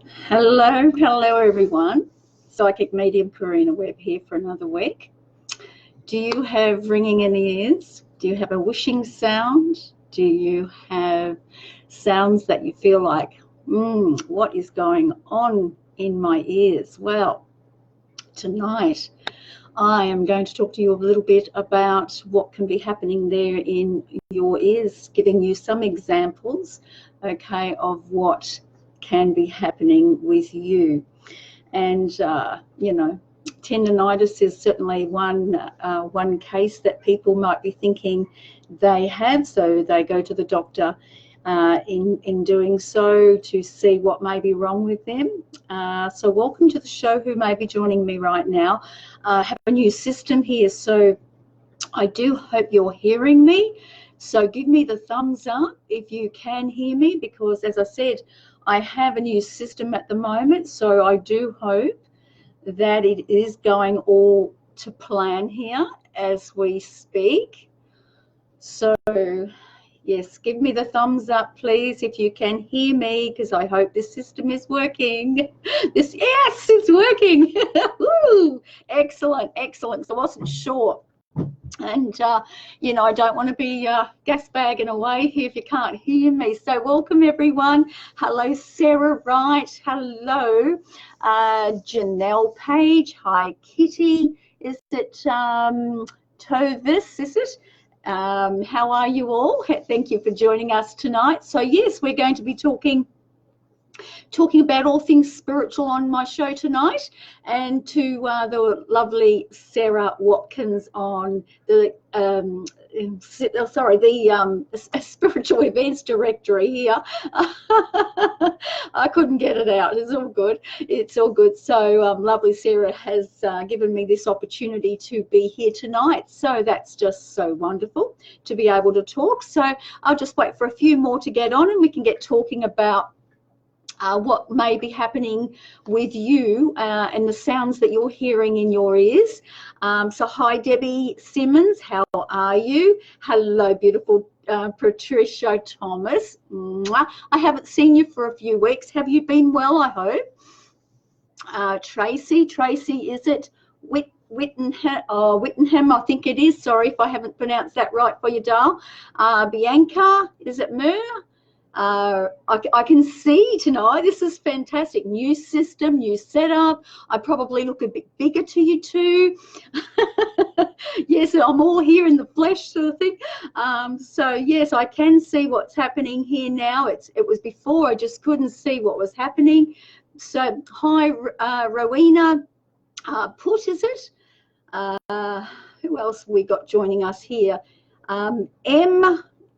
Hello everyone. Psychic medium Karina Webb here for another week. Do you have ringing in the ears? Do you have a whooshing sound? Do you have sounds that you feel like, what is going on in my ears? Well, tonight I am going to talk to you a little bit about what can be happening there in your ears, giving you some examples, okay, of what can be happening with you. And tendinitis is certainly one case that people might be thinking they have, so they go to the doctor in doing so to see what may be wrong with them. So welcome to the show, who may be joining me right now. I have a new system here, so I do hope you're hearing me. So give me the thumbs up if you can hear me, because as I said, I have a new system at the moment, so I do hope that it is going all to plan here as we speak. So yes, give me the thumbs up, please, if you can hear me, because I hope this system is working. Yes, it's working. Woo! Excellent. So I wasn't sure. And, I don't want to be gas bagging away here if you can't hear me. So welcome, everyone. Hello, Sarah Wright. Hello, Janelle Page. Hi, Kitty. Is it Tovis? Is it? How are you all? Thank you for joining us tonight. So, yes, we're going to be talking about all things spiritual on my show tonight, and to the lovely Sarah Watkins on the spiritual events directory here. I couldn't get it out. It's all good. So lovely Sarah has given me this opportunity to be here tonight, so that's just so wonderful to be able to talk. So I'll just wait for a few more to get on and we can get talking about what may be happening with you and the sounds that you're hearing in your ears. So hi, Debbie Simmons, how are you? Hello, beautiful Patricia Thomas. Mwah. I haven't seen you for a few weeks. Have you been well, I hope? Tracy, is it Whittenham, I think it is. Sorry if I haven't pronounced that right for you, Dal. Bianca, is it Mer? I can see tonight. This is fantastic. New system, new setup. I probably look a bit bigger to you too. Yes, I'm all here in the flesh sort of thing. So yes, I can see what's happening here now. It was before I just couldn't see what was happening. So hi, Rowena. Put, is it? Who else we got joining us here? M,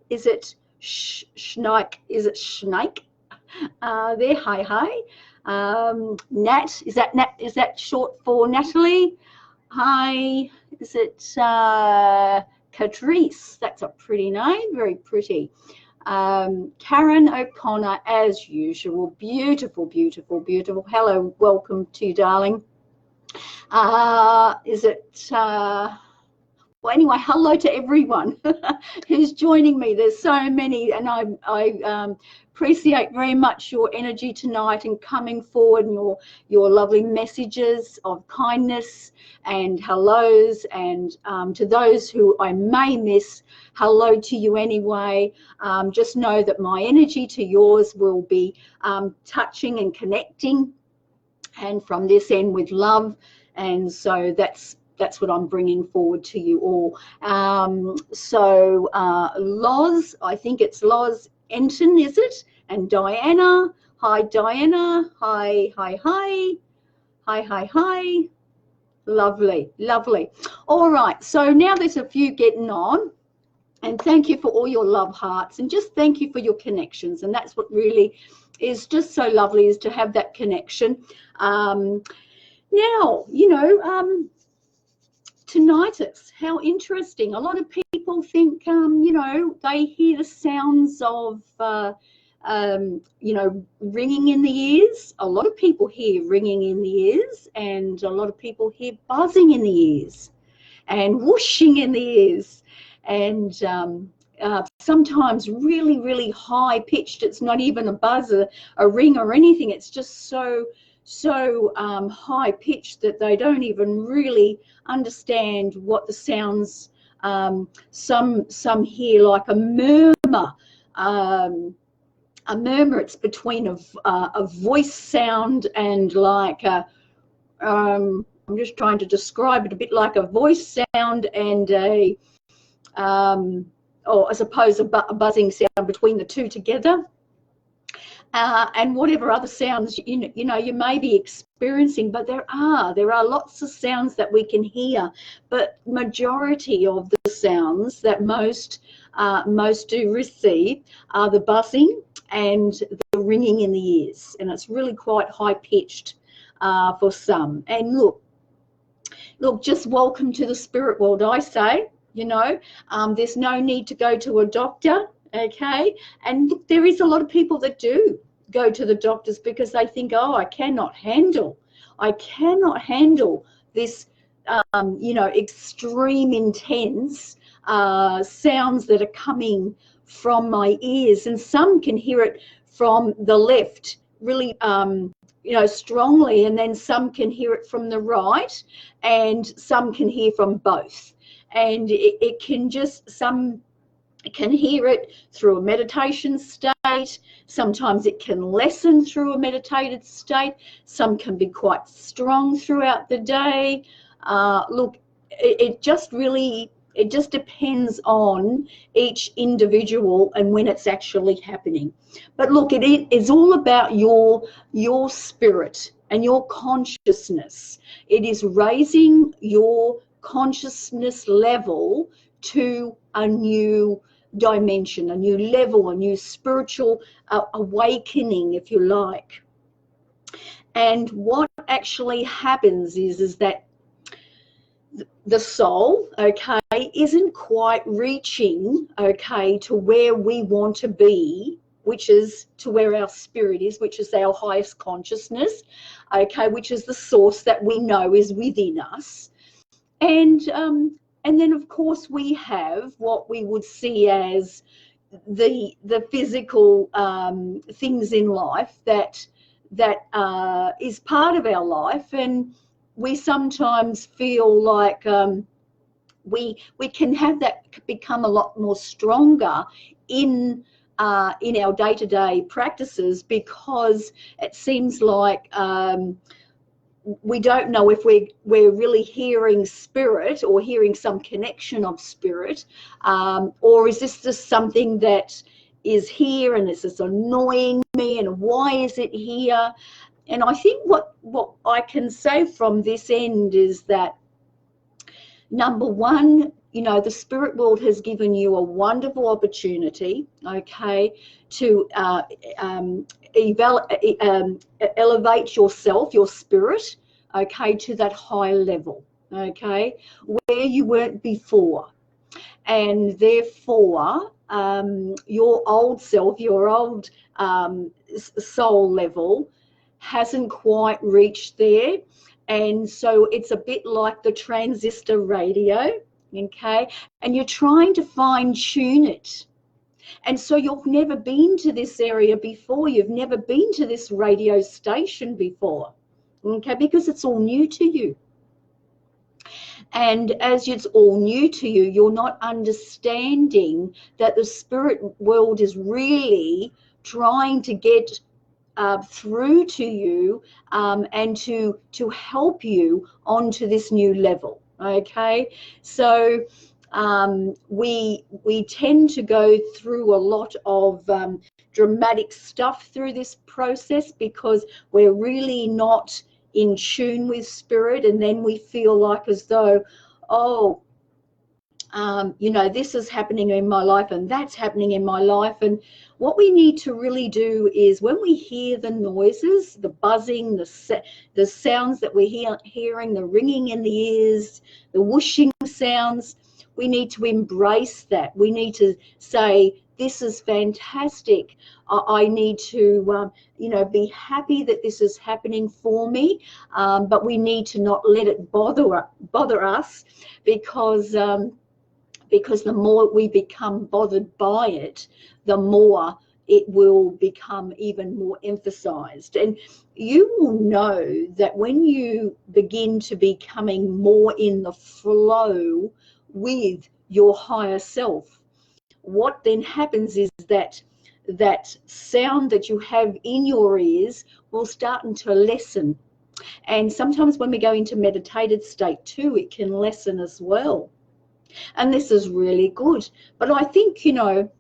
is it? Schneik, is it Schneik? There, hi. Nat, is that short for Natalie? Hi, is it Catrice? That's a pretty name, very pretty. Karen O'Connor, as usual, beautiful. Hello, welcome to you, darling. Is it well, anyway, hello to everyone who's joining me. There's so many, and I appreciate very much your energy tonight and coming forward, and your lovely messages of kindness and hellos, and to those who I may miss, hello to you anyway. Just know that my energy to yours will be touching and connecting, and from this end with love, and so that's what I'm bringing forward to you all. Loz, I think it's Loz Enton, is it? And Diana. Hi, Diana. Hi. Lovely. All right, so now there's a few getting on. And thank you for all your love hearts, and just thank you for your connections. And that's what really is just so lovely, is to have that connection. Now, tinnitus, how interesting. A lot of people think, they hear the sounds of, ringing in the ears. A lot of people hear ringing in the ears, and a lot of people hear buzzing in the ears and whooshing in the ears. And sometimes really, really high pitched. It's not even a buzz, a ring or anything. It's just so high pitched that they don't even really understand what the sounds. Some hear like a murmur. A murmur. It's between a voice sound and like I'm just trying to describe it, a bit like a voice sound and a or I suppose a buzzing sound between the two together. And whatever other sounds you know you may be experiencing, but there are lots of sounds that we can hear, but majority of the sounds that most do receive are the buzzing and the ringing in the ears, and it's really quite high pitched for some. And look, just welcome to the spirit world, I say. You know, there's no need to go to a doctor. Okay, and look, there is a lot of people that do go to the doctors because they think, oh, I cannot handle this, you know, extreme intense sounds that are coming from my ears. And some can hear it from the left really, you know, strongly, and then some can hear it from the right, and some can hear from both. And it can just, some can hear it through a meditation state. Sometimes it can lessen through a meditated state. Some can be quite strong throughout the day. Look, it just depends on each individual and when it's actually happening. But look, it is all about your spirit and your consciousness. It is raising your consciousness level to a new dimension, a new level, a new spiritual awakening, if you like. And what actually happens is that the soul, okay, isn't quite reaching, okay, to where we want to be, which is to where our spirit is, which is our highest consciousness, okay, which is the source that we know is within us. And then, of course, we have what we would see as the physical things in life that is part of our life, and we sometimes feel like we can have that become a lot more stronger in our day-to-day practices, because it seems like we don't know if we're really hearing spirit or hearing some connection of spirit, or is this just something that is here and it's just annoying me, and why is it here? And I think what I can say from this end is that, number one, you know, the spirit world has given you a wonderful opportunity, okay, to elevate yourself, your spirit, okay, to that high level, okay, where you weren't before. And therefore, your old self, your old soul level hasn't quite reached there. And so it's a bit like the transistor radio, okay, and you're trying to fine tune it. And so you've never been to this area before, you've never been to this radio station before, okay, because it's all new to you. And as it's all new to you, you're not understanding that the spirit world is really trying to get through to you and to help you onto this new level, okay? So we tend to go through a lot of dramatic stuff through this process because we're really not in tune with spirit, and then we feel like as though, oh, you know, this is happening in my life and that's happening in my life. And what we need to really do is, when we hear the noises, the buzzing, the sounds that we're hearing, the ringing in the ears, the whooshing sounds, we need to embrace that. We need to say, this is fantastic. I need to, you know, be happy that this is happening for me. But we need to not let it bother us, because because the more we become bothered by it, the more it will become even more emphasized. And you will know that when you begin to becoming more in the flow with your higher self, what then happens is that that sound that you have in your ears will start to lessen. And sometimes when we go into meditated state too, it can lessen as well. And this is really good. But I think, you know,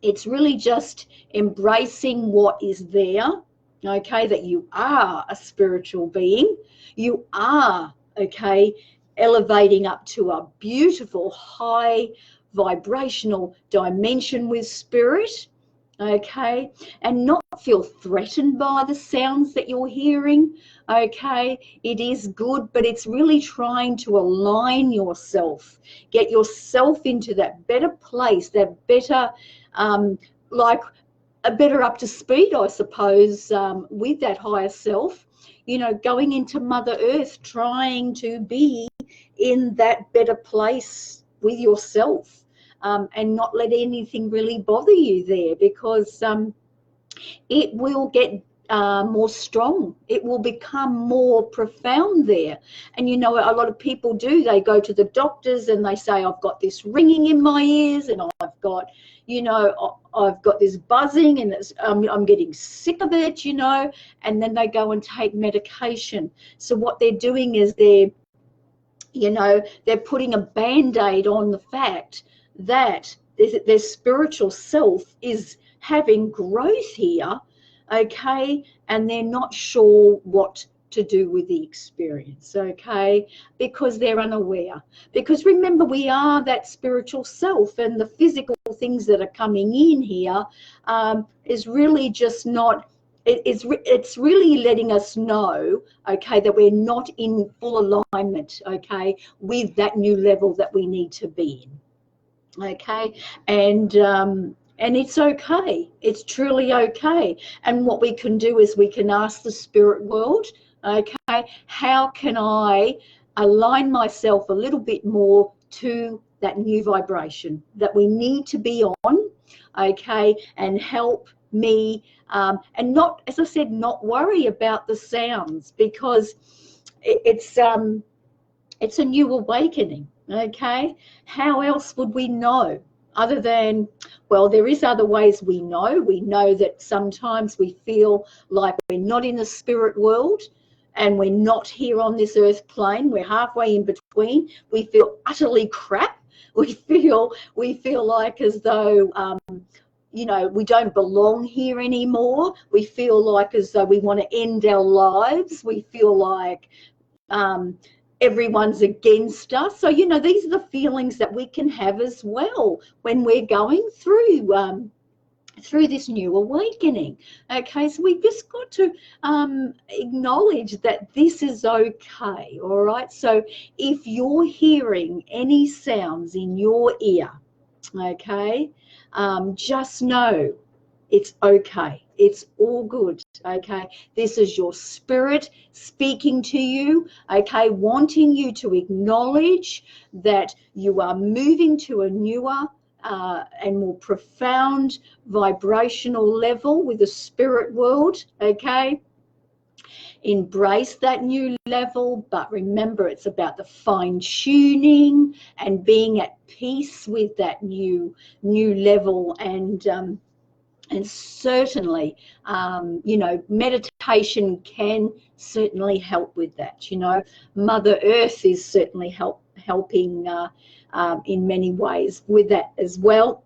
it's really just embracing what is there, okay, that you are a spiritual being. You are, okay, elevating up to a beautiful high vibrational dimension with spirit, okay, and not feel threatened by the sounds that you're hearing, okay. It is good, but it's really trying to align yourself, get yourself into that better place, that better, like a better up to speed, I suppose, with that higher self, you know, going into Mother Earth, trying to be in that better place with yourself. And not let anything really bother you there, because it will get more strong. It will become more profound there. And, you know, a lot of people do. They go to the doctors and they say, I've got this ringing in my ears, and I've got, you know, I've got this buzzing, and it's, I'm getting sick of it, you know, and then they go and take medication. So what they're doing is they're putting a Band-Aid on the fact that their spiritual self is having growth here, okay, and they're not sure what to do with the experience, okay, because they're unaware. Because remember, we are that spiritual self, and the physical things that are coming in here is really just not, it's really letting us know, okay, that we're not in full alignment, okay, with that new level that we need to be in. Okay, and it's okay. It's truly okay. And what we can do is we can ask the spirit world, okay, how can I align myself a little bit more to that new vibration that we need to be on, okay, and help me, and not, as I said, not worry about the sounds, because it's a new awakening. Okay, how else would we know other than, well, there is other ways we know that sometimes we feel like we're not in the spirit world and we're not here on this earth plane, we're halfway in between. We feel utterly crap. We feel like as though you know, we don't belong here anymore. We feel like as though we want to end our lives. We feel like everyone's against us. So, you know, these are the feelings that we can have as well when we're going through this new awakening. Okay, so we've just got to acknowledge that this is okay. All right, so if you're hearing any sounds in your ear, okay, just know it's okay. It's all good, okay? This is your spirit speaking to you, okay, wanting you to acknowledge that you are moving to a newer and more profound vibrational level with the spirit world, okay? Embrace that new level, but remember, it's about the fine-tuning and being at peace with that new level. And certainly, you know, meditation can certainly help with that. You know, Mother Earth is certainly helping in many ways with that as well.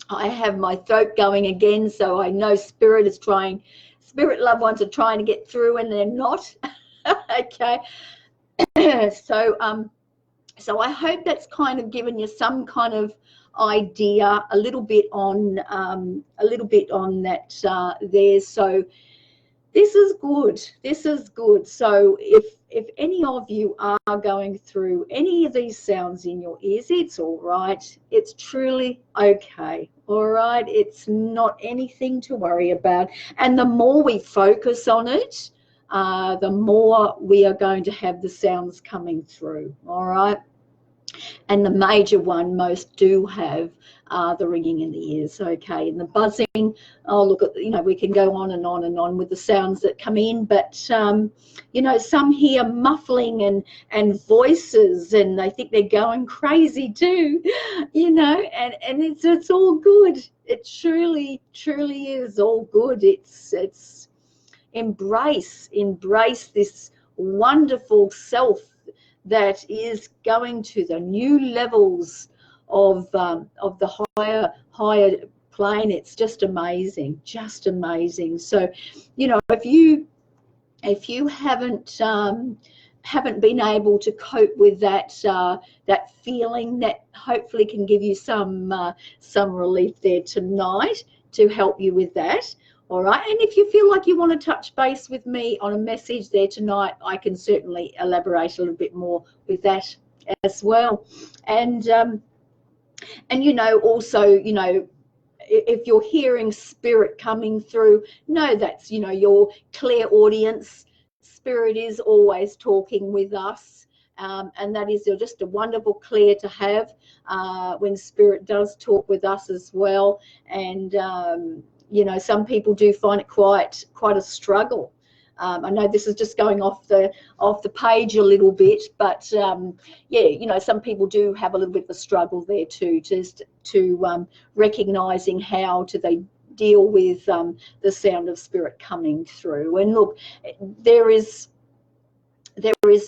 I have my throat going again, so I know spirit loved ones are trying to get through and they're not. Okay. So I hope that's kind of given you some kind of idea, a little bit on that there. So this is good. So if any of you are going through any of these sounds in your ears, it's all right. It's truly okay. All right, it's not anything to worry about. And the more we focus on it, the more we are going to have the sounds coming through. All right. And the major one most do have the ringing in the ears, okay, and the buzzing. Oh, look at, you know, we can go on and on and on with the sounds that come in, but you know, some hear muffling and voices, and they think they're going crazy too, you know, and it's all good. It truly is all good. It's embrace this wonderful self that is going to the new levels of the higher plane. It's just amazing, just amazing. So, you know, if you haven't been able to cope with that that feeling, that hopefully can give you some relief there tonight to help you with that. All right, and if you feel like you want to touch base with me on a message there tonight, I can certainly elaborate a little bit more with that as well. And you know, also, you know, if you're hearing spirit coming through, know that's, you know, your clairaudience. Spirit is always talking with us, and that is just a wonderful clair to have when spirit does talk with us as well. And you know, some people do find it quite a struggle. I know this is just going off the page a little bit, but yeah, you know, some people do have a little bit of a struggle there too, just to recognizing how do they deal with the sound of spirit coming through. And look, there is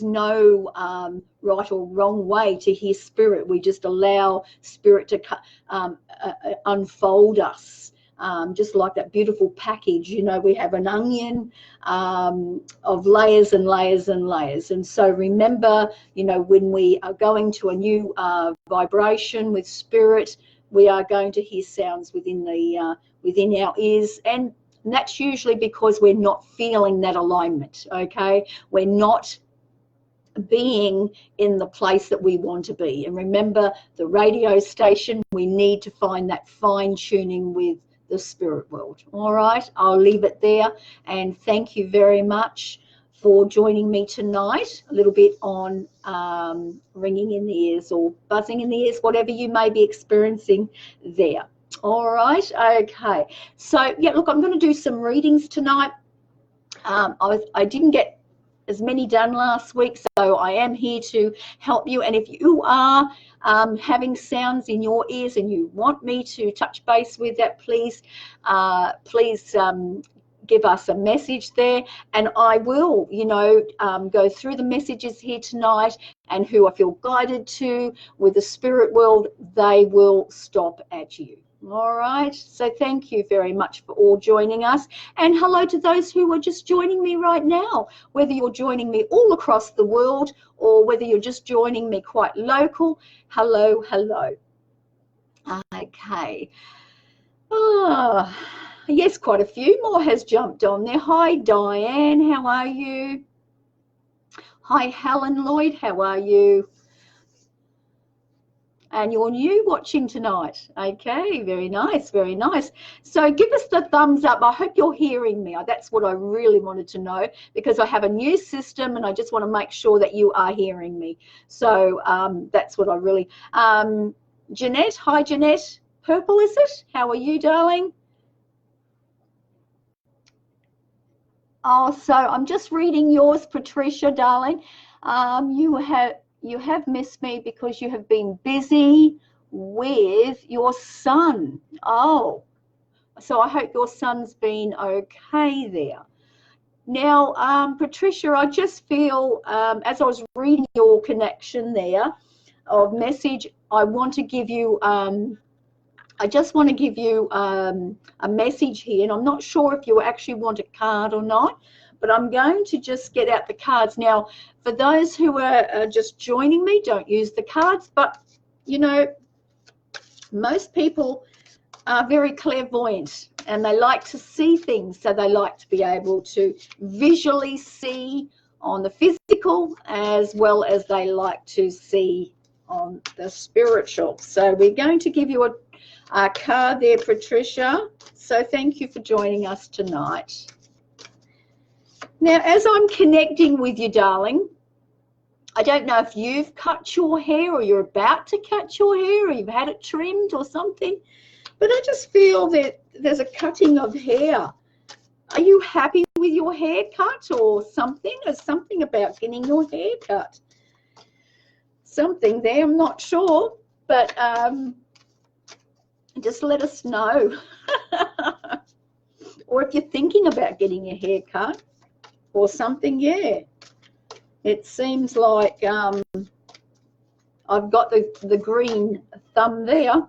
no right or wrong way to hear spirit. We just allow spirit to unfold us. Just like that beautiful package, you know, we have an onion of layers and layers and layers. And so remember, you know, when we are going to a new vibration with spirit, we are going to hear sounds within our ears, and that's usually because we're not feeling that alignment. Okay, we're not being in the place that we want to be. And remember, the radio station, we need to find that fine tuning with the spirit world. All right, I'll leave it there, and thank you very much for joining me tonight, a little bit on ringing in the ears or buzzing in the ears, whatever you may be experiencing there. All right, okay, so yeah, look, I'm going to do some readings tonight. I didn't get as many done last week, so I am here to help you. And if you are having sounds in your ears and you want me to touch base with that, please give us a message there, and I will, you know, go through the messages here tonight, and who I feel guided to with the spirit world, they will stop at you. All right, so thank you very much for all joining us, and hello to those who are just joining me right now, whether you're joining me all across the world or whether you're just joining me quite local. Hello. Okay. Oh, yes, quite a few more has jumped on there. Hi Diane, how are you? Hi Helen Lloyd, how are you? And you're new watching tonight. Okay, very nice, very nice. So give us the thumbs up. I hope you're hearing me. That's what I really wanted to know, because I have a new system and I just want to make sure that you are hearing me. So that's what I really... Jeanette, hi Jeanette. Purple, is it? How are you, darling? Oh, so I'm just reading yours, Patricia, darling. You have missed me because you have been busy with your son. Oh, so I hope your son's been okay there. Now, Patricia, I just feel, as I was reading your connection there of message, I want to give you, I just want to give you a message here, and I'm not sure if you actually want a card or not, but I'm going to just get out the cards. Now, for those who are just joining me, don't use the cards, but, you know, most people are very clairvoyant and they like to see things, so they like to be able to visually see on the physical as well as they like to see on the spiritual. So we're going to give you a card there, Patricia. So thank you for joining us tonight. Now, as I'm connecting with you, darling, I don't know if you've cut your hair or you're about to cut your hair or you've had it trimmed or something, but I just feel that there's a cutting of hair. Are you happy with your haircut or something? There's something about getting your hair cut. Something there, I'm not sure, but just let us know. Or if you're thinking about getting your hair cut or something, yeah. It seems like I've got the green thumb there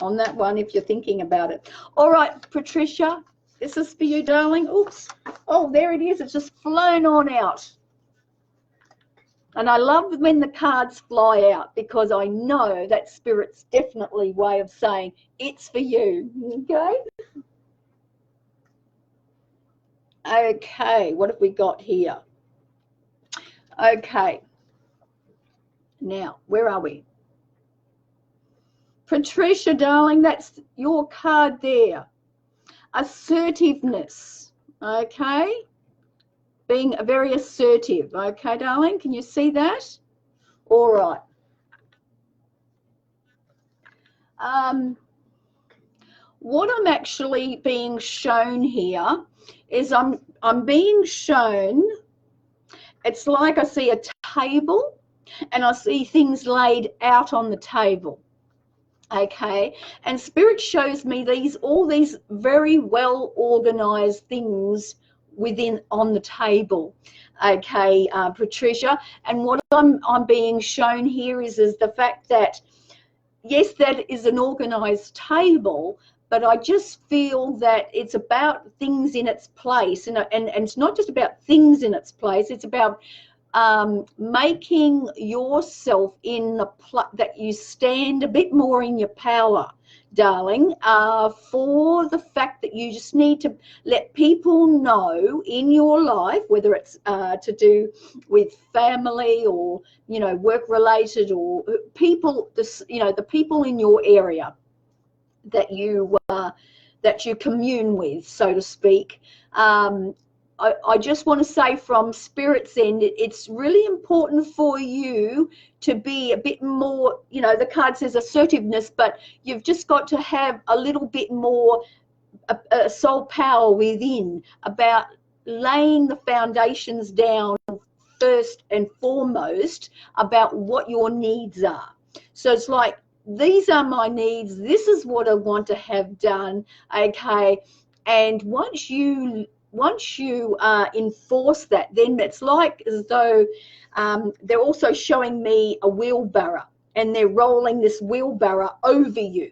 on that one if you're thinking about it. All right, Patricia, this is for you, darling. Oops. Oh, there it is. It's just flown on out. And I love when the cards fly out because I know that Spirit's definitely way of saying it's for you. Okay? Okay, what have we got here? Okay. Now, where are we? Patricia, darling, that's your card there. Assertiveness, okay? Being very assertive, okay, darling? Can you see that? All right. What I'm actually being shown here is I'm being shown, it's like I see a table and I see things laid out on the table. Okay, and Spirit shows me all these very well organized things on the table. Okay, Patricia, and what I'm being shown here is the fact that yes, that is an organized table, but I just feel that it's about things in its place, and it's not just about things in its place, it's about making yourself that you stand a bit more in your power, darling, for the fact that you just need to let people know in your life, whether it's to do with family or, you know, work related or people, the people in your area that you commune with, so to speak. I just want to say from Spirit's end, it's really important for you to be a bit more, you know, the card says assertiveness, but you've just got to have a little bit more soul power within about laying the foundations down first and foremost about what your needs are. So it's like, these are my needs. This is what I want to have done. Okay. And once you enforce that, then it's like as though they're also showing me a wheelbarrow and they're rolling this wheelbarrow over you.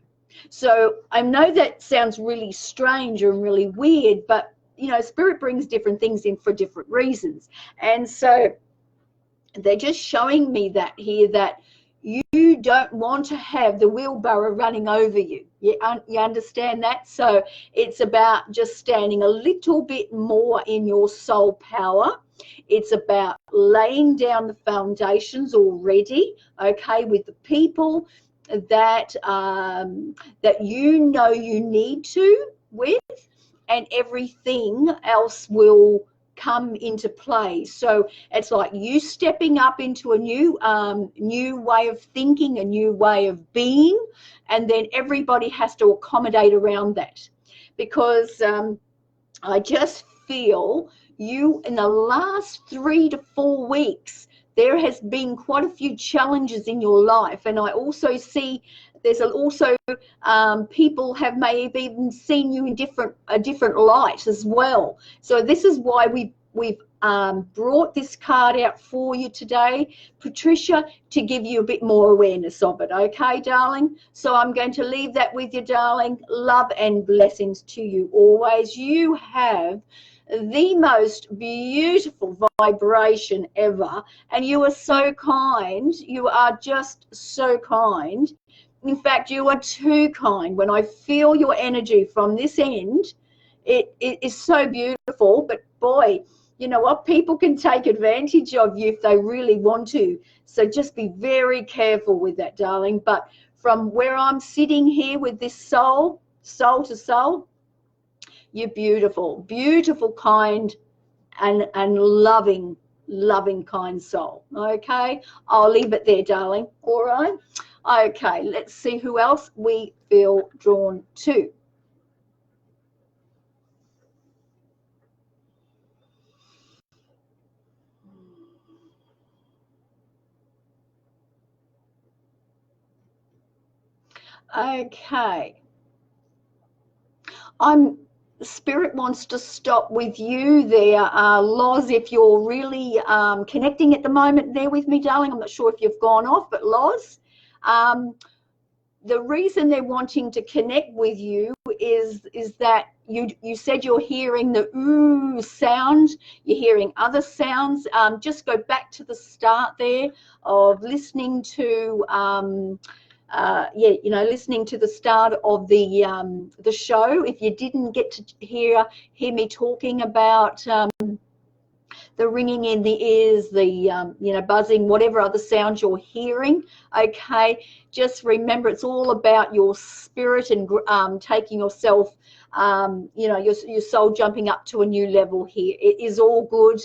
So I know that sounds really strange and really weird, but you know, Spirit brings different things in for different reasons. And so they're just showing me that here, that you don't want to have the wheelbarrow running over you. You understand that? So it's about just standing a little bit more in your soul power. It's about laying down the foundations already, okay, with the people that you know you need to with, and everything else will come into play. So it's like you stepping up into a new way of thinking, a new way of being, and then everybody has to accommodate around that. Because I just feel you, in the last 3 to 4 weeks, there has been quite a few challenges in your life, and I also see there's also people have maybe even seen you in a different light as well. So this is why we've brought this card out for you today, Patricia, to give you a bit more awareness of it. Okay, darling? So I'm going to leave that with you, darling. Love and blessings to you always. You have the most beautiful vibration ever, and you are so kind. You are just so kind. In fact, you are too kind. When I feel your energy from this end, it is so beautiful. But boy, you know what? People can take advantage of you if they really want to. So just be very careful with that, darling. But from where I'm sitting here with this soul to soul, you're beautiful, beautiful, kind, and loving loving, kind soul. Okay, I'll leave it there, darling. All right. Okay, let's see who else we feel drawn to. Okay. Spirit wants to stop with you there, Loz, if you're really connecting at the moment there with me, darling. I'm not sure if you've gone off, but Loz, the reason they're wanting to connect with you is that you said you're hearing the ooh sound, you're hearing other sounds. Just go back to the start there of listening to listening to the start of the show. If you didn't get to hear me talking about the ringing in the ears, the buzzing, whatever other sounds you're hearing, okay, just remember it's all about your spirit and taking yourself, your soul jumping up to a new level here. It is all good,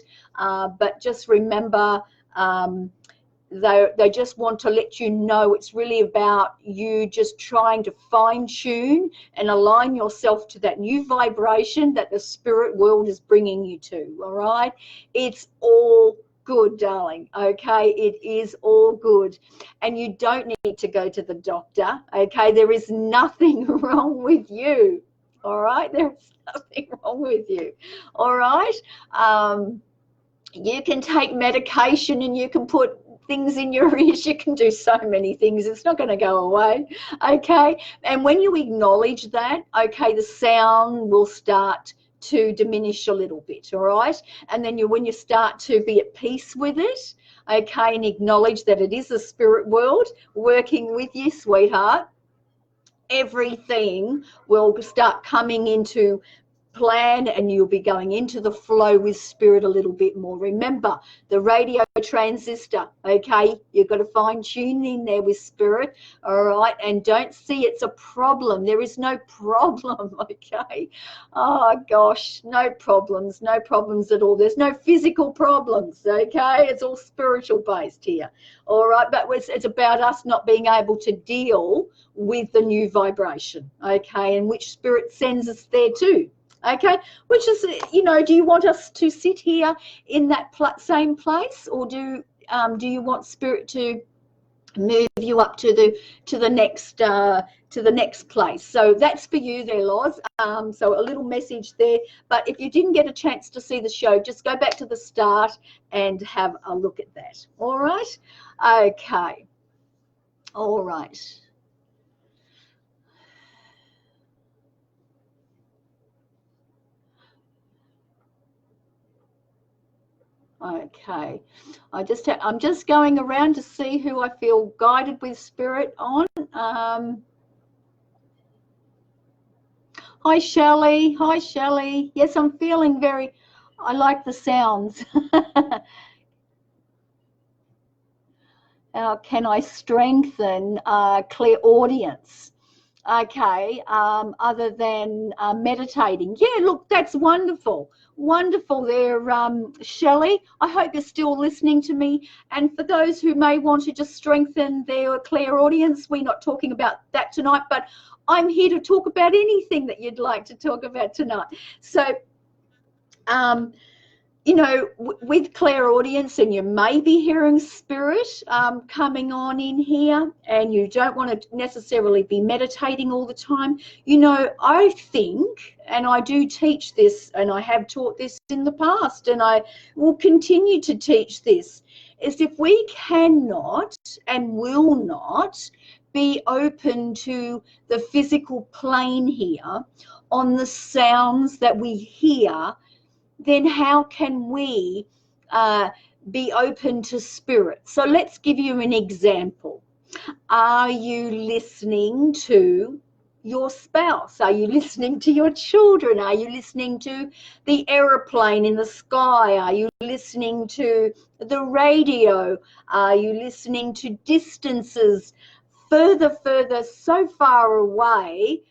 but just remember, they just want to let you know it's really about you just trying to fine-tune and align yourself to that new vibration that the spirit world is bringing you to. All right, it's all good, darling. Okay, it is all good, and you don't need to go to the doctor. Okay, there is nothing wrong with you. All right, there's nothing wrong with you. All right, you can take medication and you can put things in your ears. You can do so many things. It's not going to go away. Okay, and when you acknowledge that, okay, the sound will start to diminish a little bit. All right, and then when you start to be at peace with it, okay, and acknowledge that it is the spirit world working with you, sweetheart, everything will start coming into plan, and you'll be going into the flow with spirit a little bit more. Remember the radio transistor, okay, you've got to fine tune in there with spirit. All right, and don't see it's a problem. There is no problem. Okay, oh gosh, no problems at all. There's no physical problems. Okay, it's all spiritual based here. All right, but it's about us not being able to deal with the new vibration, okay, and which spirit sends us there too. Okay, which is, do you want us to sit here in that same place, or do you want spirit to move you up to the next place? So that's for you there, Loz. So a little message there. But if you didn't get a chance to see the show, just go back to the start and have a look at that. All right. Okay. All right. Okay, I'm just going around to see who I feel guided with spirit on. Hi, Shelly. Hi, Shelly. Yes, I'm feeling I like the sounds. Can I strengthen clairaudience? Okay, other than meditating. Yeah, look, that's wonderful. Wonderful there, Shelly. I hope you're still listening to me. And for those who may want to just strengthen their clairaudience, we're not talking about that tonight, but I'm here to talk about anything that you'd like to talk about tonight. So, with clairaudience, and you may be hearing spirit coming on in here, and you don't want to necessarily be meditating all the time. I think, and I do teach this, and I have taught this in the past, and I will continue to teach this, is if we cannot and will not be open to the physical plane here on the sounds that we hear, then how can we be open to spirit? So let's give you an example. Are you listening to your spouse? Are you listening to your children? Are you listening to the aeroplane in the sky? Are you listening to the radio? Are you listening to distances further, so far away,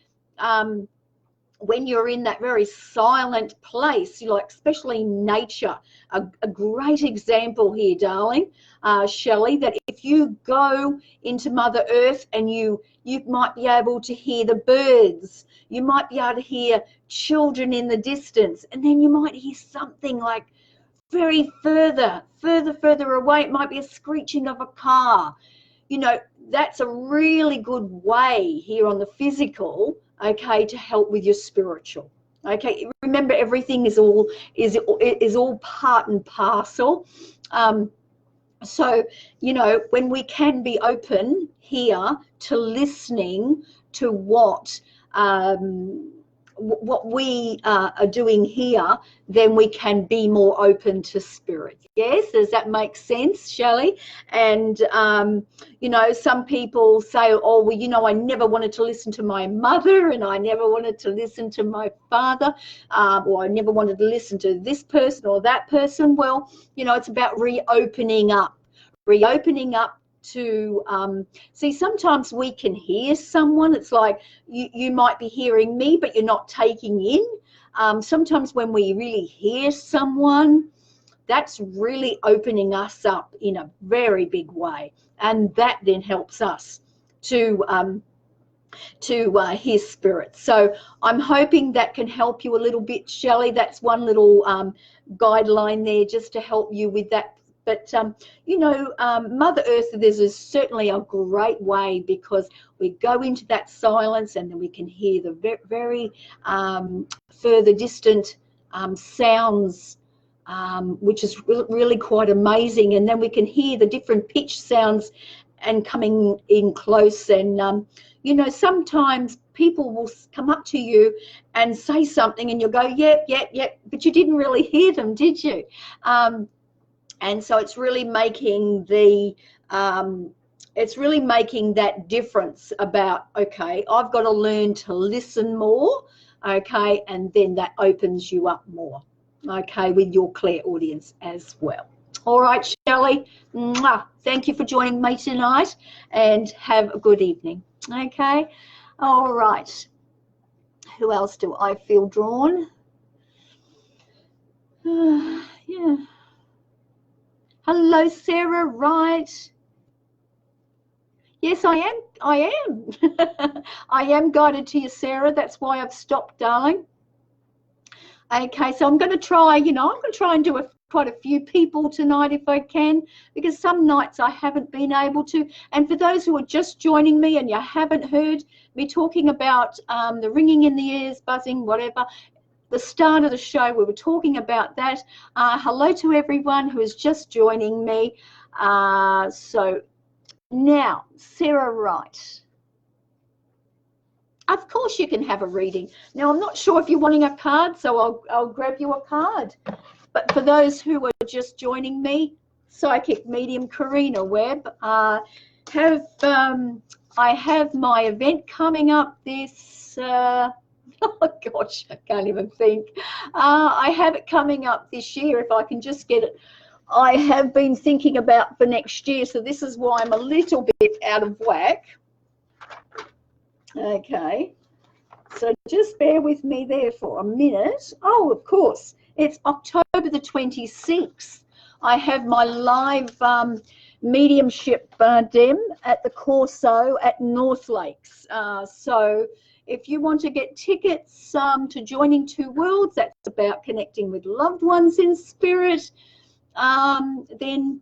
when you're in that very silent place, you like, especially nature, a great example here, darling, Shelly, that if you go into Mother Earth and you might be able to hear the birds, you might be able to hear children in the distance, and then you might hear something like very further away. It might be a screeching of a car. You know, that's a really good way here on the physical, okay, to help with your spiritual. Okay, remember, everything is all part and parcel. So, you know, when we can be open here to listening to what we are doing here, then we can be more open to spirit. Yes, does that make sense, Shelley? And you know, some people say, oh, well, you know, I never wanted to listen to my mother, and I never wanted to listen to my father, or I never wanted to listen to this person or that person. Well, you know, it's about reopening up to see. Sometimes we can hear someone. It's like you might be hearing me, but you're not taking in. Sometimes when we really hear someone, that's really opening us up in a very big way, and that then helps us to hear spirit. So I'm hoping that can help you a little bit, Shelley. That's one little guideline there, just to help you with that. But, you know, Mother Earth, this is certainly a great way, because we go into that silence and then we can hear the very further distant sounds, which is really quite amazing. And then we can hear the different pitch sounds and coming in close. And, you know, sometimes people will come up to you and say something and you'll go, yep, but you didn't really hear them, did you? And so it's really making that difference about, okay, I've got to learn to listen more, okay, and then that opens you up more, okay, with your clairaudience as well. All right, Shelley, thank you for joining me tonight, and have a good evening, okay? All right, who else do I feel drawn? Yeah. Hello, Sarah, right? Yes, I am. I am guided to you, Sarah. That's why I've stopped, darling. Okay, so I'm going to try, you know, I'm going to try and do quite a few people tonight if I can, because some nights I haven't been able to. And for those who are just joining me and you haven't heard me talking about the ringing in the ears, buzzing, whatever, the start of the show, we were talking about that. Hello to everyone who is just joining me. So now, Sarah Wright. Of course you can have a reading. Now, I'm not sure if you're wanting a card, so I'll grab you a card. But for those who are just joining me, psychic medium Karina Webb, I have my event coming up this oh gosh, I can't even think. I have it coming up this year, if I can just get it. I have been thinking about for next year, so this is why I'm a little bit out of whack. Okay, so just bear with me there for a minute. Oh, of course, it's October the 26th. I have my live mediumship dem at the Corso at North Lakes. So if you want to get tickets to Joining Two Worlds, that's about connecting with loved ones in spirit, then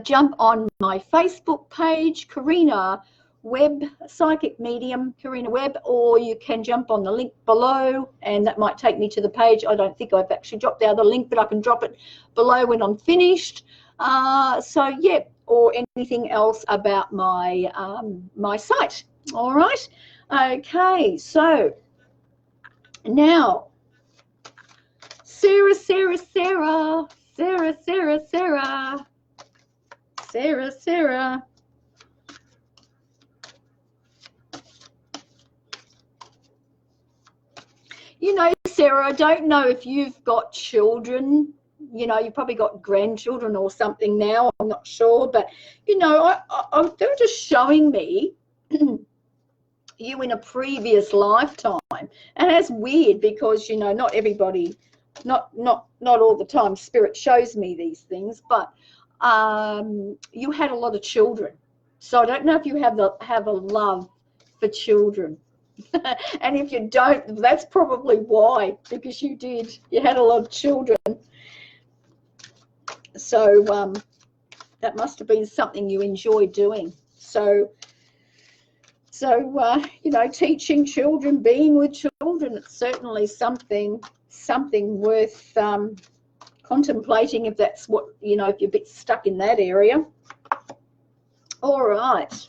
jump on my Facebook page, Karina Webb, Psychic Medium, Karina Webb, or you can jump on the link below, and that might take me to the page. I don't think I've actually dropped the other link, but I can drop it below when I'm finished. So, yeah, or anything else about my, my site. All right. Okay, so now, Sarah. You know, Sarah, I don't know if you've got children. You know, you've probably got grandchildren or something now. I'm not sure, but, you know, they're just showing me you in a previous lifetime. And that's weird because, you know, not everybody, not all the time spirit shows me these things, but you had a lot of children. So I don't know if you have a love for children. And if you don't, that's probably why, because you had a lot of children. So that must have been something you enjoyed doing. So you know, teaching children, being with children, it's certainly something worth contemplating, if that's what, you know, if you're a bit stuck in that area. All right.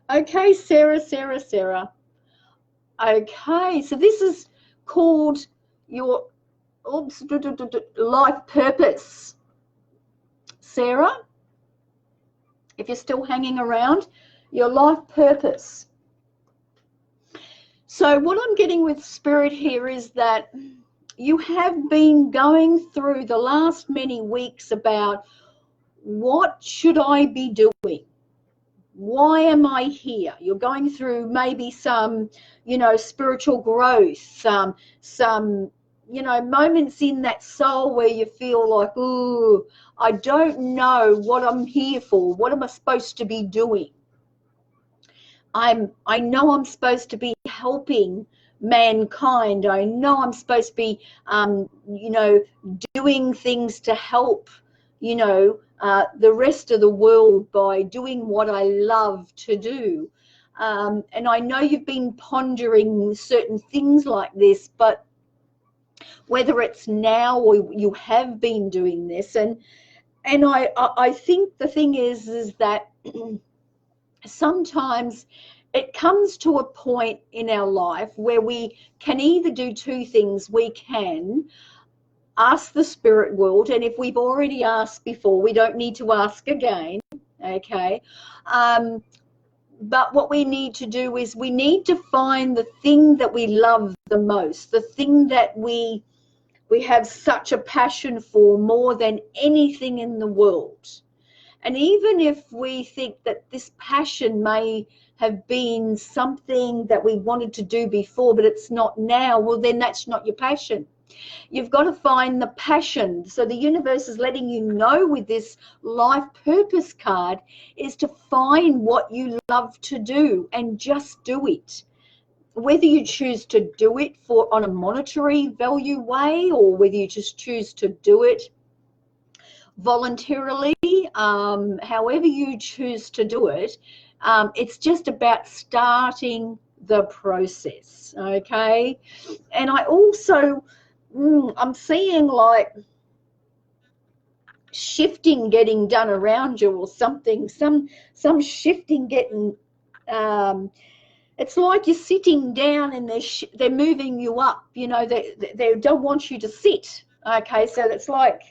Okay, Sarah. Okay, so this is called your life purpose. Sarah, if you're still hanging around, your life purpose. So what I'm getting with Spirit here is that you have been going through the last many weeks about, what should I be doing? Why am I here? You're going through maybe some, you know, spiritual growth, some, you know, moments in that soul where you feel like, ooh, I don't know what I'm here for. What am I supposed to be doing? I know I'm supposed to be helping mankind. I know I'm supposed to be, you know, doing things to help, you know, the rest of the world by doing what I love to do. And I know you've been pondering certain things like this, but whether it's now or you have been doing this, and I think the thing is that sometimes it comes to a point in our life where we can either do two things. We can ask the spirit world, and if we've already asked before, we don't need to ask again, okay? But what we need to do is we need to find the thing that we love the most, the thing that we have such a passion for more than anything in the world. And even if we think that this passion may have been something that we wanted to do before, but it's not now, well, then that's not your passion. You've got to find the passion. So the universe is letting you know with this life purpose card is to find what you love to do and just do it. Whether you choose to do it on a monetary value way, or whether you just choose to do it voluntarily, however you choose to do it, it's just about starting the process, okay? And I also, I'm seeing like shifting getting done around you or something, some shifting getting, it's like you're sitting down and they're moving you up, you know, they don't want you to sit, okay? So it's like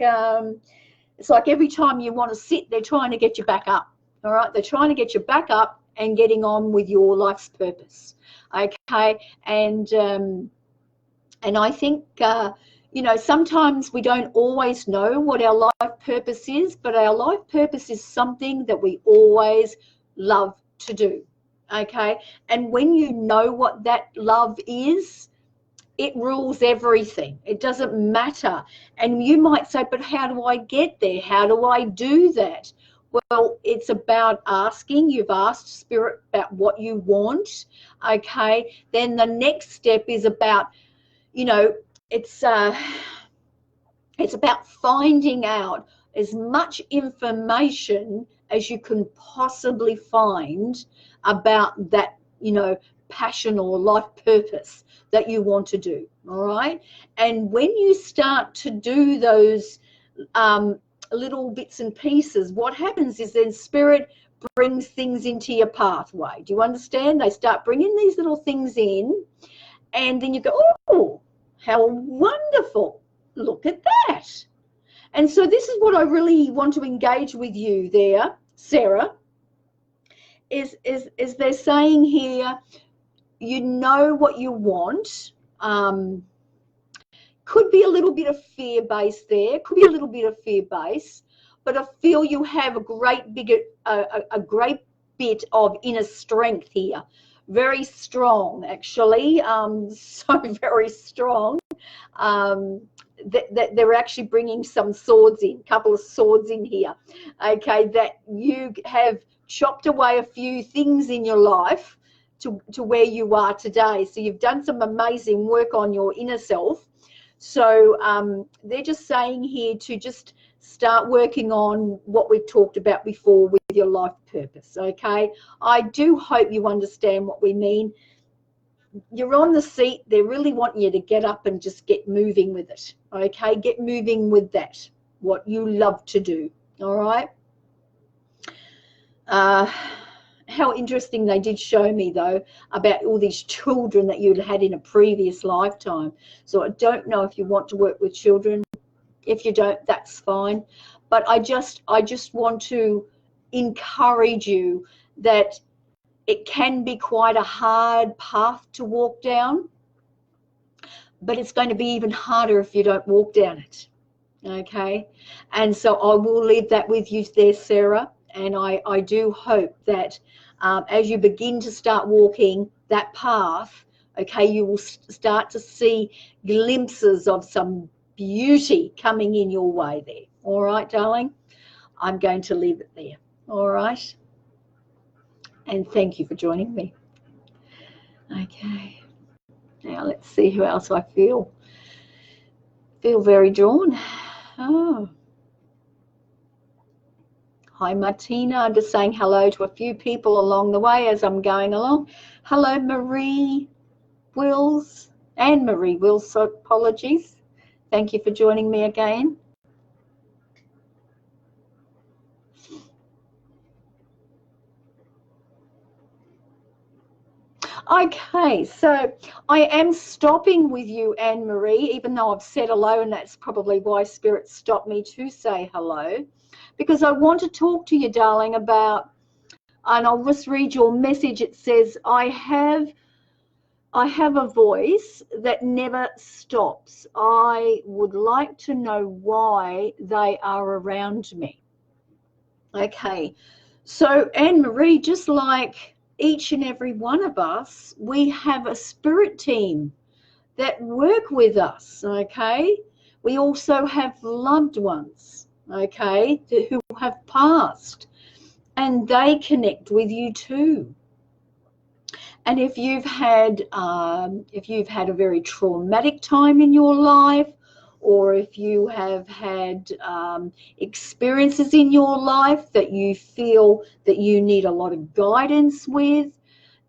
every time you want to sit, they're trying to get you back up, all right? They're trying to get you back up and getting on with your life's purpose, okay? And I think, you know, sometimes we don't always know what our life purpose is, but our life purpose is something that we always love to do, okay? And when you know what that love is, it rules everything. It doesn't matter. And you might say, but how do I get there? How do I do that? Well, it's about asking. You've asked Spirit about what you want, okay? Then the next step is about, you know, it's about finding out as much information as you can possibly find about that, you know, passion or life purpose that you want to do, all right? And when you start to do those little bits and pieces, what happens is then Spirit brings things into your pathway. Do you understand? They start bringing these little things in, and then you go, oh, how wonderful, look at that. And so this is what I really want to engage with you there, Sarah, is they're saying here, you know what you want. Could be a little bit of fear-based there, could be a little bit of fear-based, but I feel you have a great bit of inner strength here, very strong, actually, so very strong that they're actually bringing some swords in, a couple of swords in here, okay, that you have chopped away a few things in your life to where you are today. So you've done some amazing work on your inner self. So they're just saying here to just start working on what we've talked about before with your life purpose, okay? I do hope you understand what we mean. You're on the seat. They really want you to get up and just get moving with it, okay? Get moving with that, what you love to do, all right? How interesting they did show me, though, about all these children that you'd had in a previous lifetime. So I don't know if you want to work with children. If you don't, that's fine. But I just want to encourage you that it can be quite a hard path to walk down, but it's going to be even harder if you don't walk down it, okay? And so I will leave that with you there, Sarah, and I do hope that as you begin to start walking that path, okay, you will start to see glimpses of some beauty coming in your way there. All right, darling? I'm going to leave it there. All right? And thank you for joining me. Okay. Now let's see who else I feel very drawn. Oh. Hi, Martina. I'm just saying hello to a few people along the way as I'm going along. Hello, Marie Wills. And Marie Wills, so apologies. Thank you for joining me again. Okay, so I am stopping with you, Anne-Marie, even though I've said hello, and that's probably why Spirit stopped me to say hello, because I want to talk to you, darling, about, and I'll just read your message. It says, I have a voice that never stops. I would like to know why they are around me. Okay, so Anne-Marie, just like each and every one of us, we have a spirit team that work with us, okay? We also have loved ones, okay, who have passed, and they connect with you too. And if you've had a very traumatic time in your life, or if you have had experiences in your life that you feel that you need a lot of guidance with,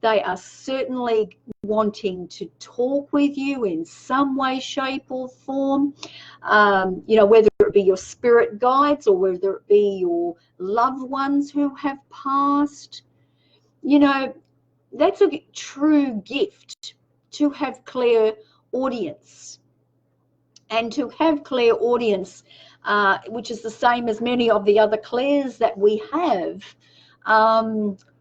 they are certainly wanting to talk with you in some way, shape, or form. Whether it be your spirit guides or whether it be your loved ones who have passed. That's a true gift, to have clairaudience. And to have clairaudience, which is the same as many of the other clairs that we have,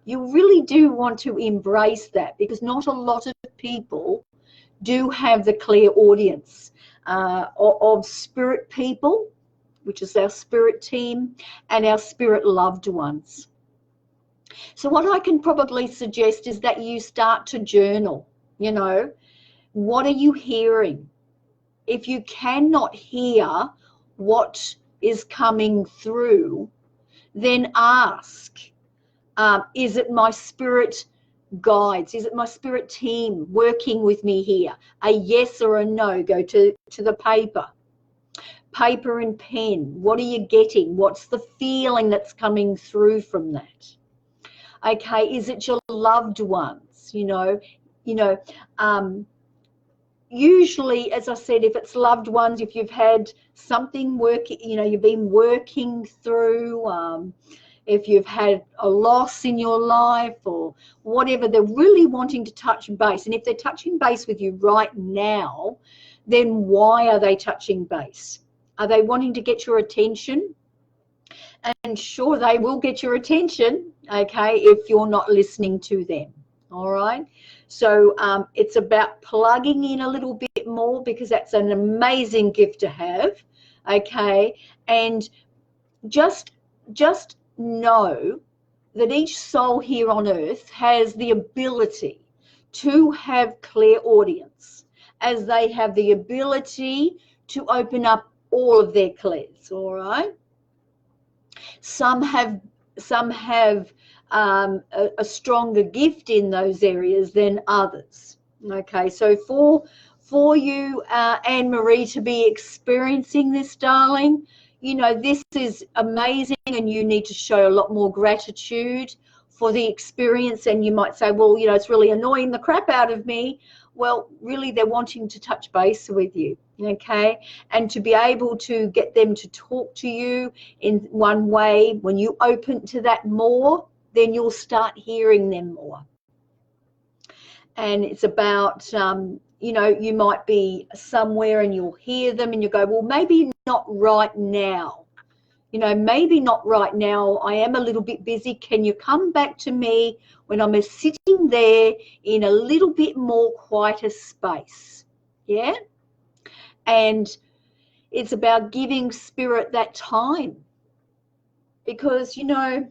you really do want to embrace that, because not a lot of people do have the clairaudience of spirit people, which is our spirit team, and our spirit loved ones. So what I can probably suggest is that you start to journal. What are you hearing? If you cannot hear what is coming through, then ask, is it my spirit guides? Is it my spirit team working with me here? A yes or a no. Go to the paper and pen. What are you getting? What's the feeling that's coming through from that? Okay, is it your loved ones? Usually, as I said, if it's loved ones, if you've had something working, you've been working through, if you've had a loss in your life or whatever, they're really wanting to touch base. And if they're touching base with you right now, then why are they touching base? Are they wanting to get your attention? And sure, they will get your attention, okay, if you're not listening to them, all right? So it's about plugging in a little bit more, because that's an amazing gift to have, okay? And just know that each soul here on earth has the ability to have clairaudience, as they have the ability to open up all of their clairs. All right. Some have a stronger gift in those areas than others. Okay, so for you, Anne Marie, to be experiencing this, darling, you know, this is amazing, and you need to show a lot more gratitude for the experience. And you might say, well, you know, it's really annoying the crap out of me. Well, really, they're wanting to touch base with you, okay? And to be able to get them to talk to you in one way, when you open to that more, then you'll start hearing them more. And it's about, you know, you might be somewhere and you'll hear them and you go, well, maybe not right now. You know, maybe not right now. I am a little bit busy. Can you come back to me when I'm sitting there in a little bit more quieter space? Yeah. And it's about giving spirit that time, because, you know,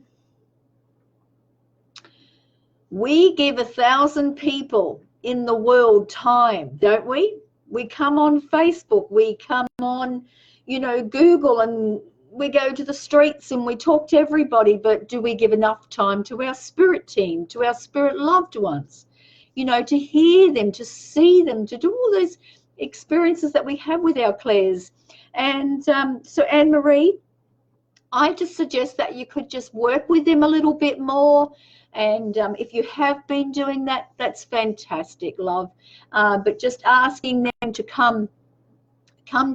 we give 1,000 people in the world time, don't we? We come on Facebook, we come on, you know, Google, and we go to the streets and we talk to everybody, but do we give enough time to our spirit team, to our spirit loved ones, you know, to hear them, to see them, to do all those experiences that we have with our clairs? And so, Anne Marie, I just suggest that you could just work with them a little bit more. And if you have been doing that, that's fantastic, love. But just asking them to come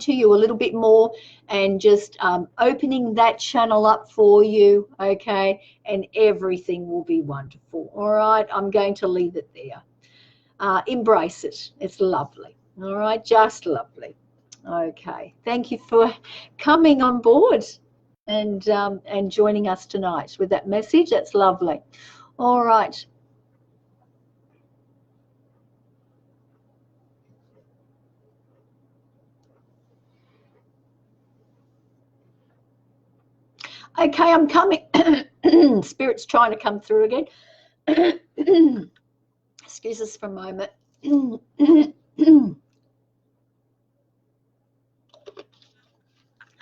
to you a little bit more, and just opening that channel up for you, okay? And everything will be wonderful. All right, I'm going to leave it there. Embrace it. It's lovely. All right, just lovely. Okay, thank you for coming on board and joining us tonight with that message. That's lovely. All right. Okay, I'm coming. Spirit's trying to come through again. Excuse us for a moment.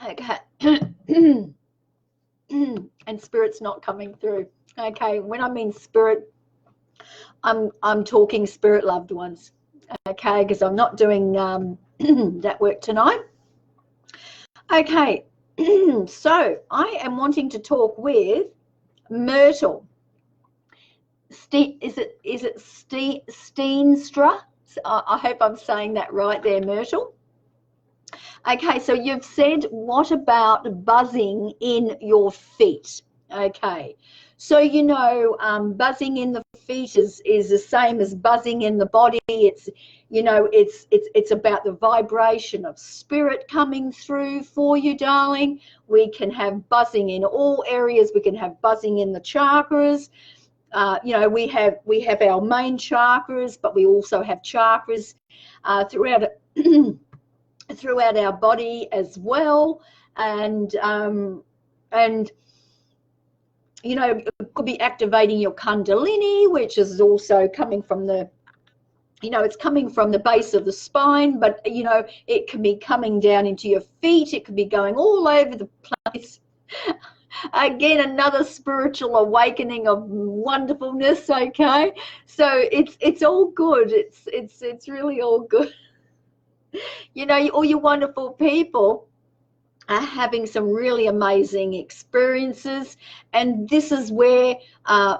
Okay. And spirit's not coming through. Okay, when I mean spirit, I'm talking spirit loved ones. Okay, because I'm not doing that work tonight. Okay. So I am wanting to talk with Myrtle. Is it Steenstra? I hope I'm saying that right there, Myrtle. Okay, so you've said, what about buzzing in your feet? Okay, so you know, buzzing in the feet is the same as buzzing in the body. It's, you know, it's about the vibration of spirit coming through for you, darling. We can have buzzing in all areas. We can have buzzing in the chakras. You know, we have our main chakras, but we also have chakras throughout throughout our body as well. And you know, it could be activating your kundalini, which is also coming from the, you know, it's coming from the base of the spine, but, you know, it can be coming down into your feet. It could be going all over the place. Again, another spiritual awakening of wonderfulness. Okay, so it's all good. It's really all good. You know, all you wonderful people are having some really amazing experiences, and this is where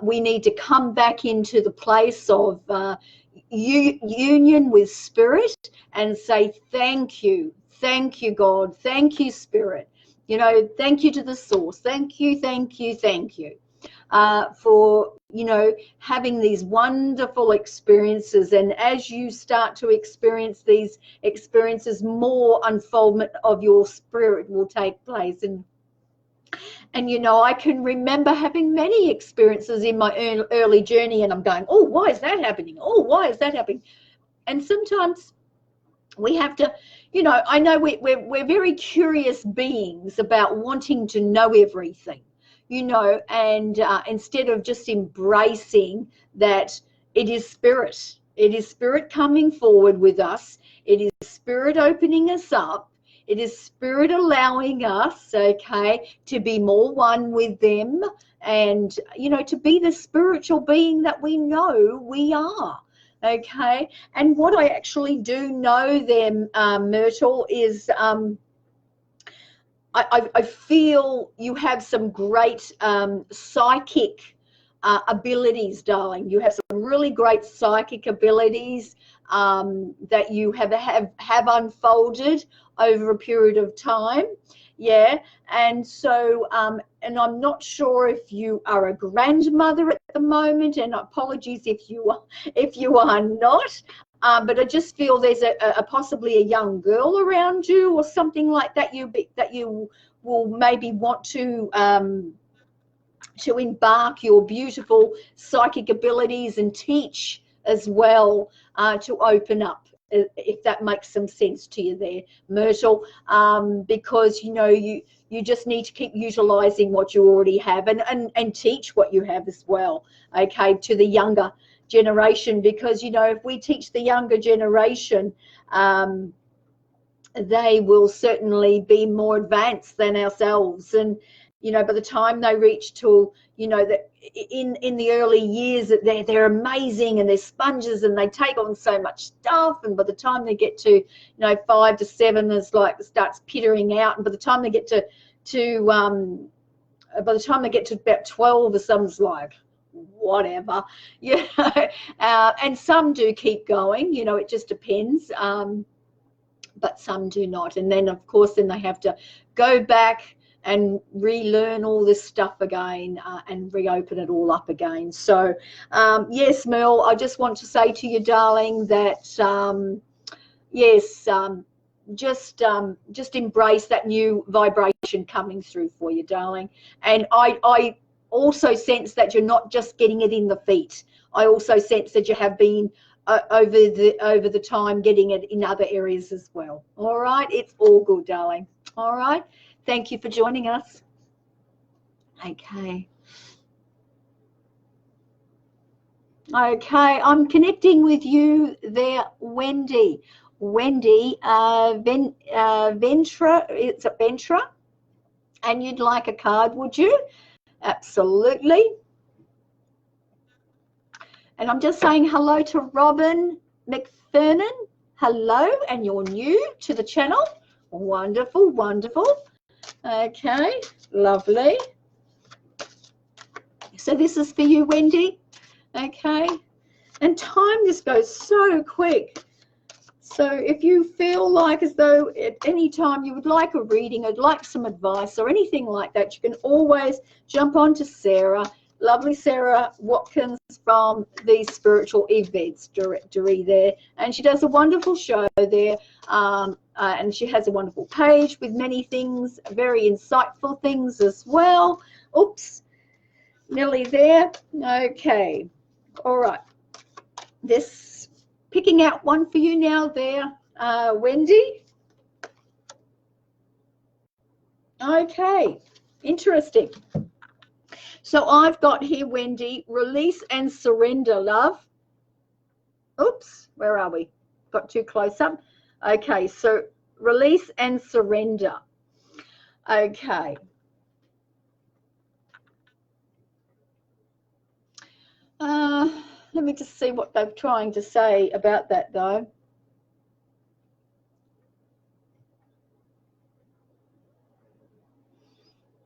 we need to come back into the place of union with spirit and say thank you God, thank you spirit, you know, thank you to the source, thank you for, you know, having these wonderful experiences. And as you start to experience these experiences, more unfoldment of your spirit will take place. And you know, I can remember having many experiences in my early journey, and I'm going, oh, why is that happening? Oh, why is that happening? And sometimes we have to, you know, I know we're very curious beings about wanting to know everything, you know, and instead of just embracing that it is spirit, It is Spirit coming forward with us. It is Spirit opening us up. It is Spirit allowing us, okay, to be more one with them and, you know, to be the spiritual being that we know we are, okay? And what I actually do know there, Myrtle, is I feel you have some great psychic abilities, darling. You have some really great psychic abilities that you have unfolded over a period of time. Yeah, and so and I'm not sure if you are a grandmother at the moment, and apologies if you are not. But I just feel there's a possibly a young girl around you or something like that. You will maybe want to embark your beautiful psychic abilities and teach as well, to open up, if that makes some sense to you there, Myrtle, because, you know, you just need to keep utilizing what you already have and teach what you have as well, okay, to the younger generation, because, you know, if we teach the younger generation, they will certainly be more advanced than ourselves. And, you know, by the time they reach to, you know, that in the early years, that they're amazing and they're sponges and they take on so much stuff. And by the time they get to, you know, 5 to 7, it's like it starts petering out. And by the time they get to about 12, or some's like, whatever, you know, and some do keep going, you know, it just depends, but some do not. And then, of course, then they have to go back and relearn all this stuff again, and reopen it all up again. So, yes, Merle, I just want to say to you, darling, that, yes, just embrace that new vibration coming through for you, darling. And I also sense that you're not just getting it in the feet. I also sense that you have been over the time getting it in other areas as well. All right, it's all good, darling. All right, thank you for joining us. Okay, I'm connecting with you there, Wendy. Ventra, it's a Ventra, and you'd like a card, would you? Absolutely. And I'm just saying hello to Robin McFernan. Hello, and you're new to the channel. Wonderful, wonderful. Okay, lovely. So this is for you, Wendy. Okay, and time just goes so quick. So if you feel like as though at any time you would like a reading, I'd like some advice or anything like that, you can always jump on to Sarah, lovely Sarah Watkins from the Spiritual Events Directory there. And she does a wonderful show there. And she has a wonderful page with many things, very insightful things as well. Oops, nearly there. Okay, all right. This picking out one for you now there, Wendy. Okay, interesting. So I've got here, Wendy, release and surrender, love. Oops, where are we? Got too close up. Okay, so release and surrender. Okay. Let me just see what they're trying to say about that, though.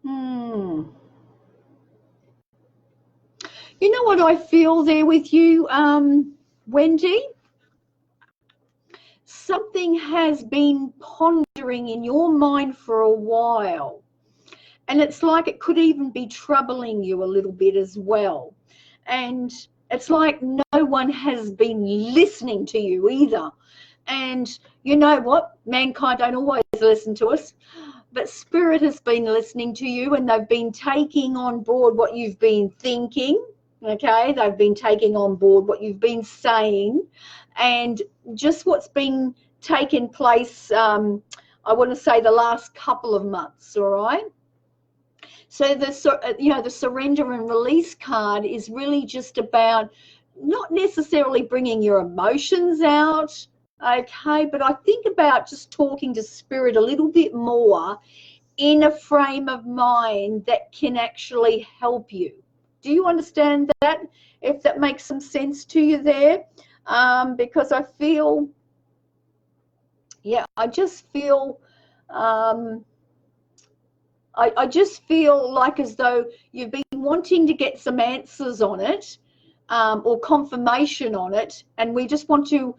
You know what I feel there with you, Wendy? Something has been pondering in your mind for a while. And it's like it could even be troubling you a little bit as well. And it's like no one has been listening to you either. And you know what? Mankind don't always listen to us. But Spirit has been listening to you, and they've been taking on board what you've been thinking. Okay, they've been taking on board what you've been saying, and just what's been taking place, I want to say the last couple of months, all right? So the surrender and release card is really just about not necessarily bringing your emotions out, okay, but I think about just talking to spirit a little bit more in a frame of mind that can actually help you. Do you understand that? If that makes some sense to you there? Because I feel, yeah, I just feel, I just feel like as though you've been wanting to get some answers on it, or confirmation on it, and we just want to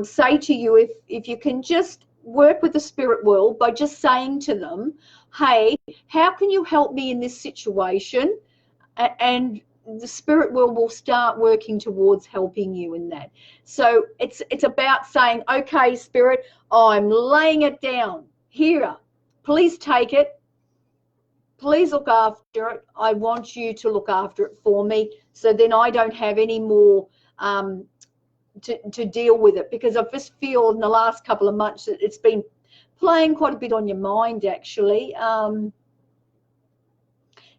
say to you, if you can just work with the spirit world by just saying to them, hey, how can you help me in this situation? And the spirit world will start working towards helping you in that. So it's about saying, okay, spirit, I'm laying it down here, please take it, please look after it. I want you to look after it for me, so then I don't have any more to deal with it, because I just feel in the last couple of months that it's been playing quite a bit on your mind, actually.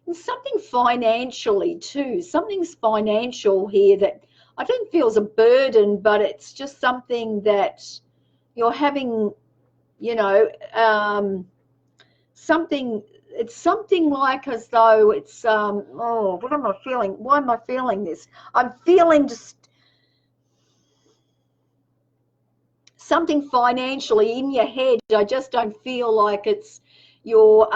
And something financially too. Something's financial here that I don't feel is a burden, but it's just something that you're having, you know, something. It's something like as though it's, oh, what am I feeling? Why am I feeling this? I'm feeling just something financially in your head. I just don't feel like it's your,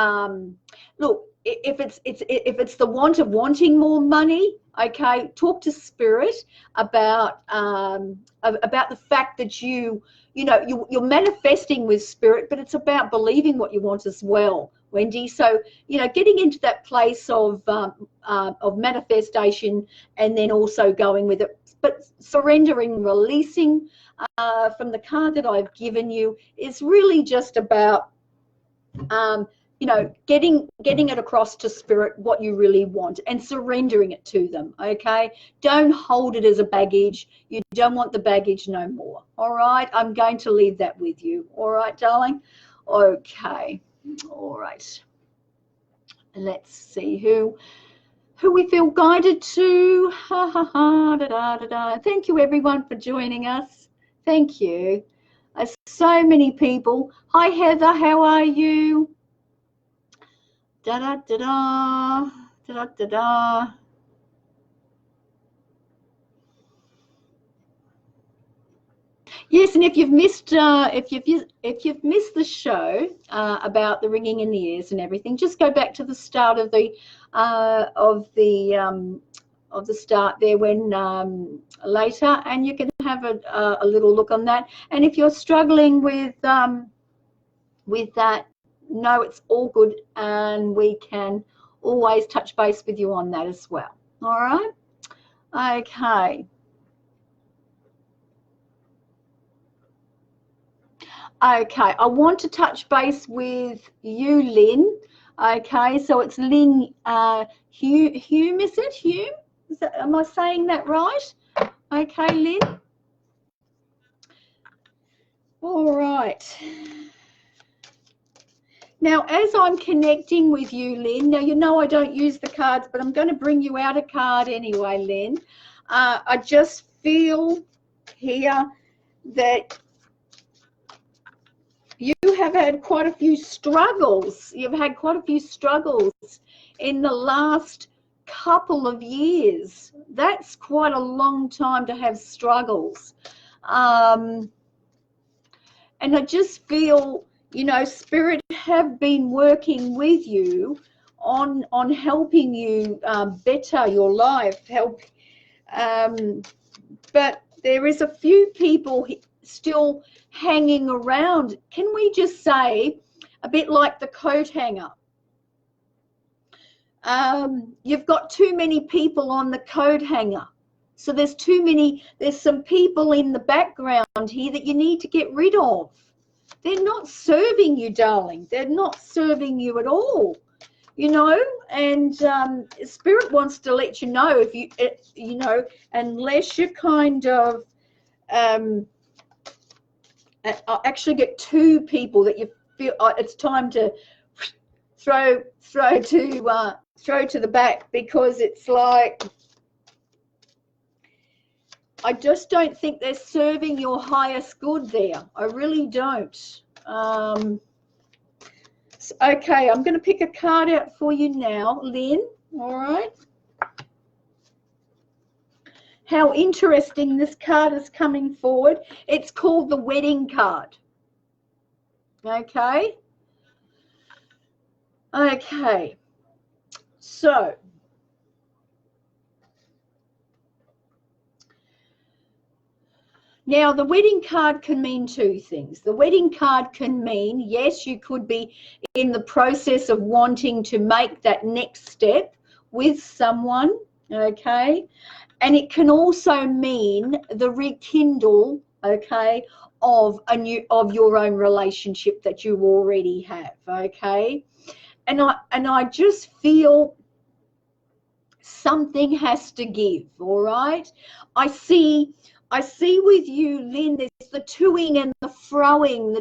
look, if it's the want of wanting more money, okay, talk to spirit about the fact that you're manifesting with spirit, but it's about believing what you want as well, Wendy. So, getting into that place of manifestation, and then also going with it, but surrendering, releasing from the card that I've given you is really just about getting it across to spirit what you really want and surrendering it to them. Okay, don't hold it as a baggage. You don't want the baggage no more. All right, I'm going to leave that with you. All right, darling. Okay, all right, let's see who we feel guided to. Ha ha ha, da da da da. Thank you everyone for joining us. Thank you. So many people. Hi Heather, how are you? Da da da da da da da. Yes, and if you've missed the show about the ringing in the ears and everything, just go back to the start of the start there when later, and you can have a little look on that. And if you're struggling with that, no, it's all good, and we can always touch base with you on that as well. All right, okay. Okay, I want to touch base with you, Lynn. Okay, so it's Lynn Hume, is it? Hume? Am I saying that right? Okay, Lynn. All right. Now, as I'm connecting with you, Lynn, now you know I don't use the cards, but I'm going to bring you out a card anyway, Lynn. I just feel here that you have had quite a few struggles. You've had quite a few struggles in the last couple of years. That's quite a long time to have struggles. And I just feel, Spirit have been working with you on helping you better your life, but there is a few people still hanging around. Can we just say, a bit like the coat hanger, you've got too many people on the coat hanger. So there's some people in the background here that you need to get rid of. They're not serving you, darling. They're not serving you at all, and Spirit wants to let you know, unless you kind of I actually get two people that you feel it's time to throw to the back, because it's like I just don't think they're serving your highest good there. I really don't. Okay, I'm going to pick a card out for you now, Lynn. All right. How interesting this card is coming forward. It's called the wedding card. Okay. Okay. So, now the wedding card can mean two things. The wedding card can mean, yes, you could be in the process of wanting to make that next step with someone, okay? And it can also mean the rekindle, okay, of your own relationship that you already have, okay? And I just feel something has to give, all right? I see with you, Lynn, there's the toing and the froing,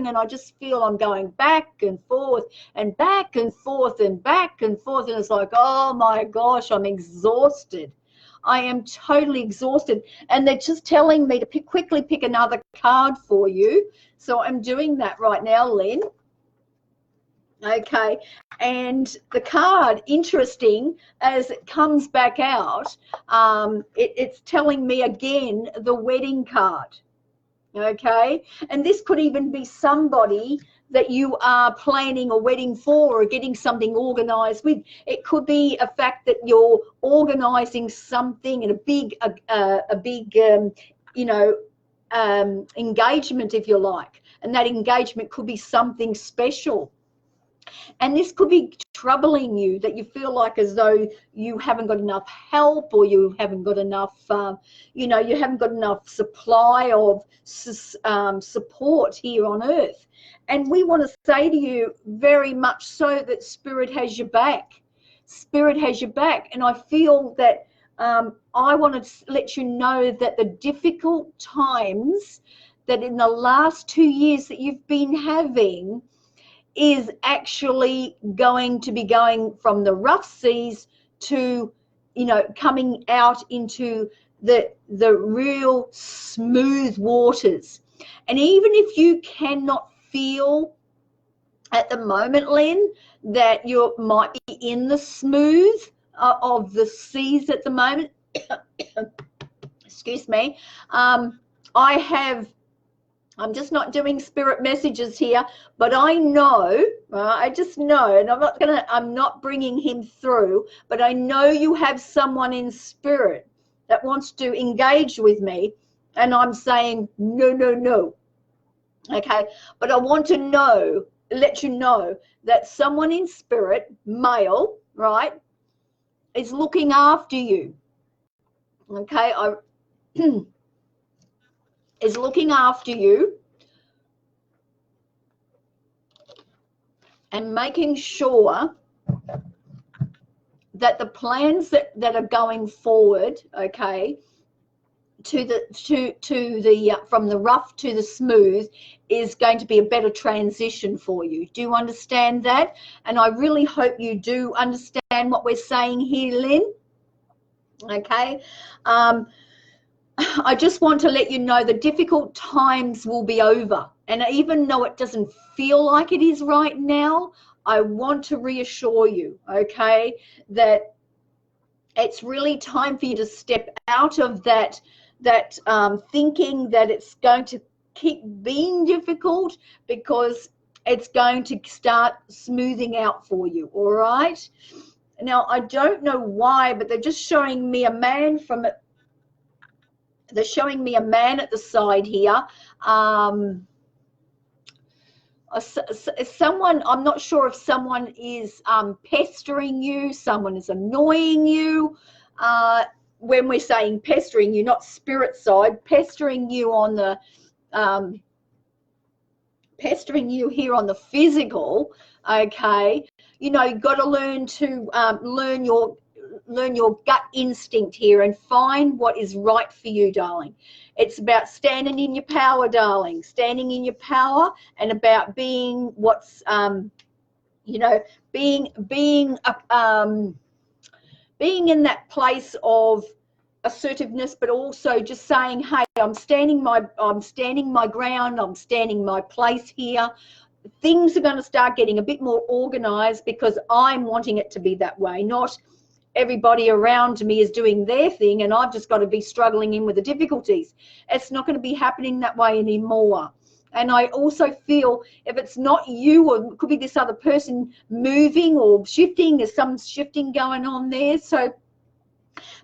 and I just feel I'm going back and forth and back and forth and back and forth, and it's like, oh my gosh, I'm exhausted. I am totally exhausted, and they're just telling me to quickly pick another card for you, so I'm doing that right now, Lynn. Okay, and the card, interesting, as it comes back out, it's telling me again the wedding card. Okay, and this could even be somebody that you are planning a wedding for or getting something organized with. It could be a fact that you're organizing something in a big engagement, if you like, and that engagement could be something special. And this could be troubling you, that you feel like as though you haven't got enough help, or you haven't got enough, you haven't got enough supply of support here on earth. And we want to say to you very much so that Spirit has your back. Spirit has your back. And I feel that I want to let you know that the difficult times that in the last 2 years that you've been having is actually going to be going from the rough seas to, coming out into the real smooth waters. And even if you cannot feel at the moment, Lynn, that you might be in the smooth of the seas at the moment, excuse me, I'm just not doing spirit messages here, but I know, I just know, and I'm not bringing him through, but I know you have someone in spirit that wants to engage with me, and I'm saying, no. Okay, but I want to let you know that someone in spirit, male, right, is looking after you. Okay, is looking after you and making sure that the plans that are going forward, okay, to the from the rough to the smooth is going to be a better transition for you. Do you understand that? And I really hope you do understand what we're saying here, Lynn. Okay. I just want to let you know the difficult times will be over. And even though it doesn't feel like it is right now, I want to reassure you, okay, that it's really time for you to step out of that thinking that it's going to keep being difficult, because it's going to start smoothing out for you, all right? Now, I don't know why, but they're just showing me a man from it. They're showing me a man at the side here. Someone, I'm not sure if someone is pestering you, someone is annoying you. When we're saying pestering you, not spirit side, pestering you on the, pestering you here on the physical, okay? You've got to learn to learn your gut instinct here and find what is right for you, darling. It's about standing in your power, darling, standing in your power, and about being what's, being in that place of assertiveness, but also just saying, hey, I'm standing my ground, I'm standing my place here. Things are going to start getting a bit more organized because I'm wanting it to be that way, not everybody around me is doing their thing and I've just got to be struggling in with the difficulties. It's not going to be happening that way anymore. And I also feel if it's not you, or it could be this other person moving or shifting, there's some shifting going on there. So,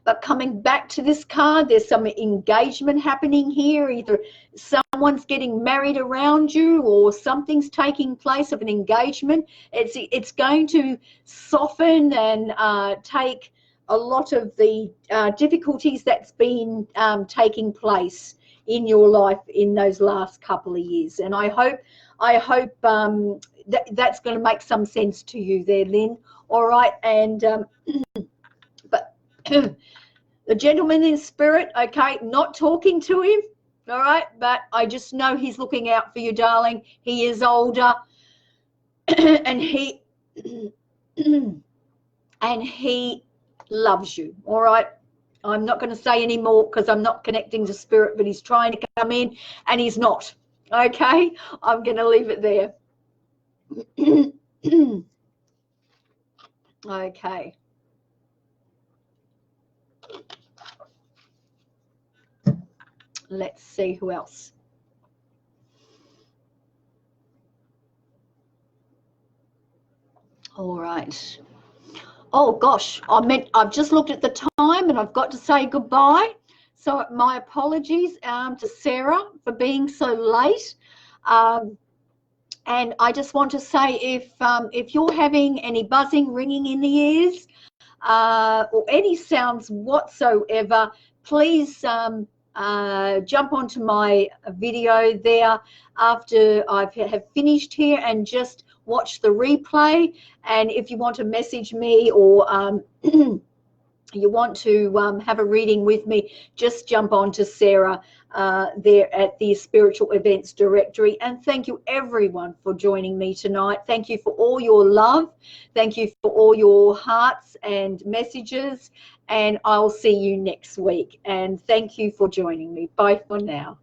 but coming back to this card, there's some engagement happening here. Either someone's getting married around you or something's taking place of an engagement. It's going to soften and take a lot of the difficulties that's been taking place in your life in those last couple of years. And I hope that's going to make some sense to you there, Lynn. All right. And but the gentleman in spirit, okay, not talking to him, all right, but I just know he's looking out for you, darling. He is older and he loves you, all right. I'm not going to say any more because I'm not connecting to spirit, but he's trying to come in and he's not. Okay, I'm going to leave it there. Okay. Let's see who else. All right. Oh gosh, I've just looked at the time and I've got to say goodbye. So my apologies to Sarah for being so late. And I just want to say if you're having any buzzing, ringing in the ears, or any sounds whatsoever, please jump onto my video there after I have finished here and just watch the replay. And if you want to message me or you want to have a reading with me, just jump on to Sarah there at the Spiritual Events Directory. And thank you everyone for joining me tonight. Thank you for all your love. Thank you for all your hearts and messages. And I'll see you next week. And thank you for joining me. Bye for now.